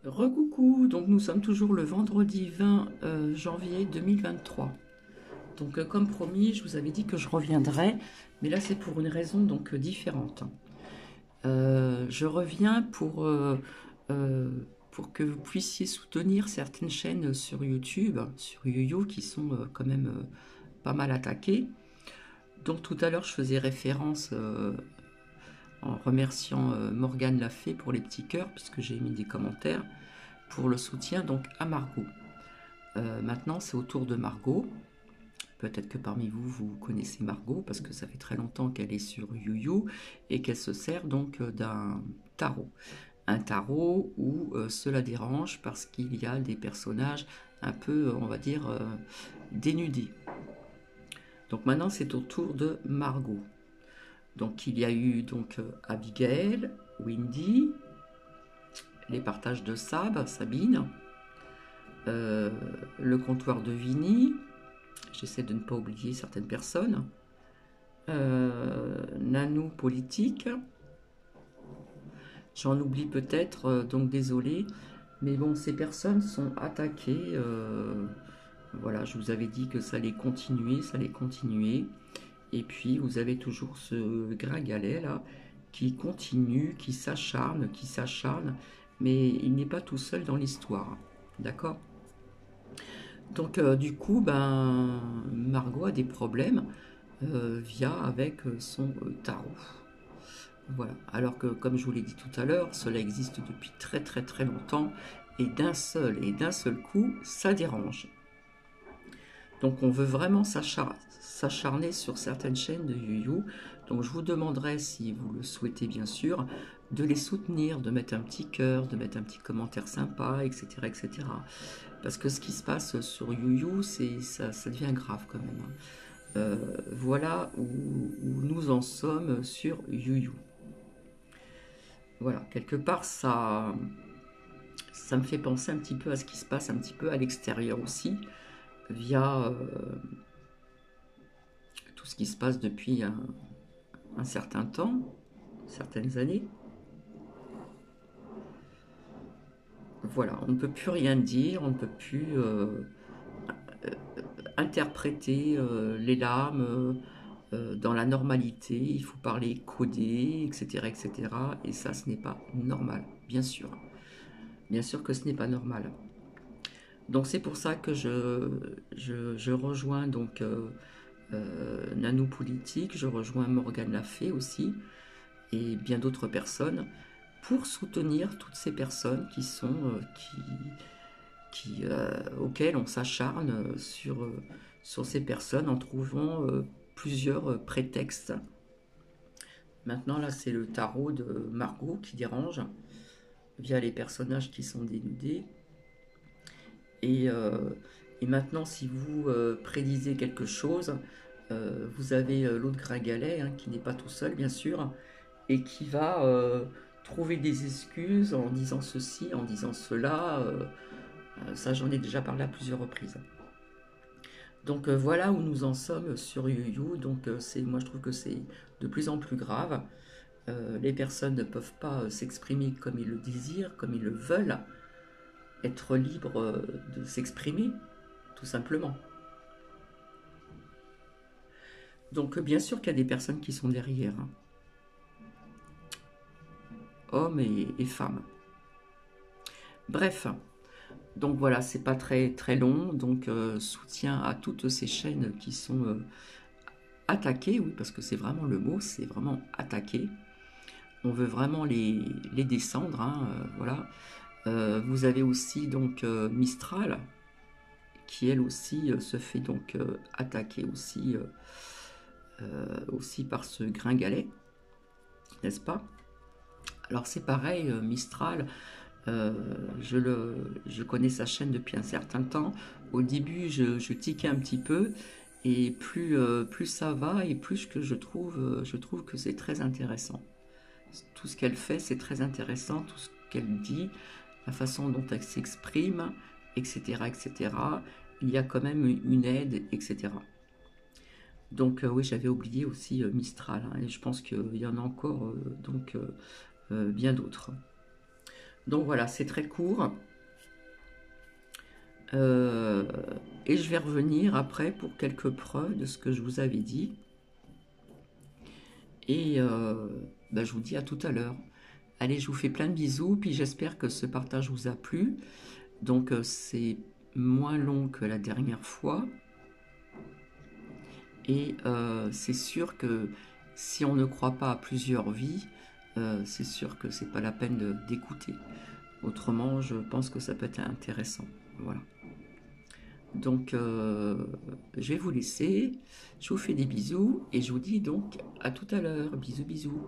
Recoucou, donc nous sommes toujours le vendredi 20 janvier 2023. Donc comme promis, je vous avais dit que je reviendrai, mais là c'est pour une raison donc différente. Je reviens euh, pour que vous puissiez soutenir certaines chaînes sur YouTube, sur YouYou, qui sont quand même pas mal attaquées. Donc tout à l'heure je faisais référence en remerciant Morgane Lafay pour les petits cœurs, puisque j'ai mis des commentaires pour le soutien donc à Margot. Maintenant, c'est au tour de Margot. Peut-être que parmi vous, vous connaissez Margot, parce que ça fait très longtemps qu'elle est sur YouYou et qu'elle se sert donc d'un tarot. Un tarot où cela dérange parce qu'il y a des personnages un peu, on va dire, dénudés. Donc maintenant, c'est au tour de Margot. Donc il y a eu donc Abigail, Windy, les partages de Sabine, euh, le comptoir de Vigny. J'essaie de ne pas oublier certaines personnes. Nanou politique. J'en oublie peut-être, donc désolé. Mais bon, ces personnes sont attaquées. Voilà, je vous avais dit que ça allait continuer, ça allait continuer. Et puis, vous avez toujours ce gringalet là qui continue, qui s'acharne, qui s'acharne. Mais il n'est pas tout seul dans l'histoire. D'accord? Donc, du coup, ben, Margot a des problèmes via avec son tarot. Voilà. Alors que, comme je vous l'ai dit tout à l'heure, cela existe depuis très très très longtemps et d'un seul coup, ça dérange. Donc, on veut vraiment s'acharner sur certaines chaînes de YouYou. Donc, je vous demanderai, si vous le souhaitez bien sûr, de les soutenir, de mettre un petit cœur, de mettre un petit commentaire sympa, etc., etc. Parce que ce qui se passe sur YouYou, ça devient grave quand même. Voilà où nous en sommes sur YouYou. Voilà, quelque part, ça me fait penser un petit peu à ce qui se passe un petit peu à l'extérieur aussi, via tout ce qui se passe depuis un certain temps, certaines années. Voilà, on ne peut plus rien dire, on ne peut plus interpréter les larmes dans la normalité, il faut parler codé, etc., etc. Et ça, ce n'est pas normal, bien sûr. Bien sûr que ce n'est pas normal. Donc c'est pour ça que je rejoins donc Nanou Politique, je rejoins Morgane Lafay aussi, et bien d'autres personnes, pour soutenir toutes ces personnes qui sont auxquelles on s'acharne sur ces personnes en trouvant plusieurs prétextes. Maintenant là c'est le tarot de Margot qui dérange via les personnages qui sont dénudés. Et, euh, et maintenant, si vous prédisez quelque chose, vous avez l'autre gringalet, hein, qui n'est pas tout seul, bien sûr, et qui va trouver des excuses en disant ceci, en disant cela. Ça, j'en ai déjà parlé à plusieurs reprises. Donc voilà où nous en sommes sur YouYou. Donc moi, je trouve que c'est de plus en plus grave. Les personnes ne peuvent pas s'exprimer comme ils le désirent, comme ils le veulent, être libres de s'exprimer, tout simplement. Donc bien sûr qu'il y a des personnes qui sont derrière, hein, hommes et femmes. Bref, donc voilà, c'est pas très très long, donc soutien à toutes ces chaînes qui sont attaquées, oui, parce que c'est vraiment le mot, c'est vraiment attaqué. On veut vraiment les descendre, hein, voilà. Vous avez aussi donc Mistral, qui elle aussi se fait donc attaquer aussi par ce gringalet, n'est-ce pas? Alors c'est pareil, Mistral, euh, je connais sa chaîne depuis un certain temps. Au début, je tiquais un petit peu, et plus ça va, et plus que je trouve que c'est très intéressant. Tout ce qu'elle fait, c'est très intéressant, tout ce qu'elle dit, la façon dont elle s'exprime, etc., etc. Il y a quand même une aide, etc. Donc oui, j'avais oublié aussi Mistral, hein, et je pense qu'il y en a encore donc bien d'autres. Donc voilà, c'est très court. Euh, et je vais revenir après pour quelques preuves de ce que je vous avais dit. Et ben, je vous dis à tout à l'heure. Allez, je vous fais plein de bisous, puis j'espère que ce partage vous a plu. Donc c'est moins long que la dernière fois. Et c'est sûr que si on ne croit pas à plusieurs vies, c'est sûr que c'est pas la peine d'écouter. Autrement, je pense que ça peut être intéressant. Voilà. Donc, je vais vous laisser. Je vous fais des bisous et je vous dis donc à tout à l'heure. Bisous, bisous.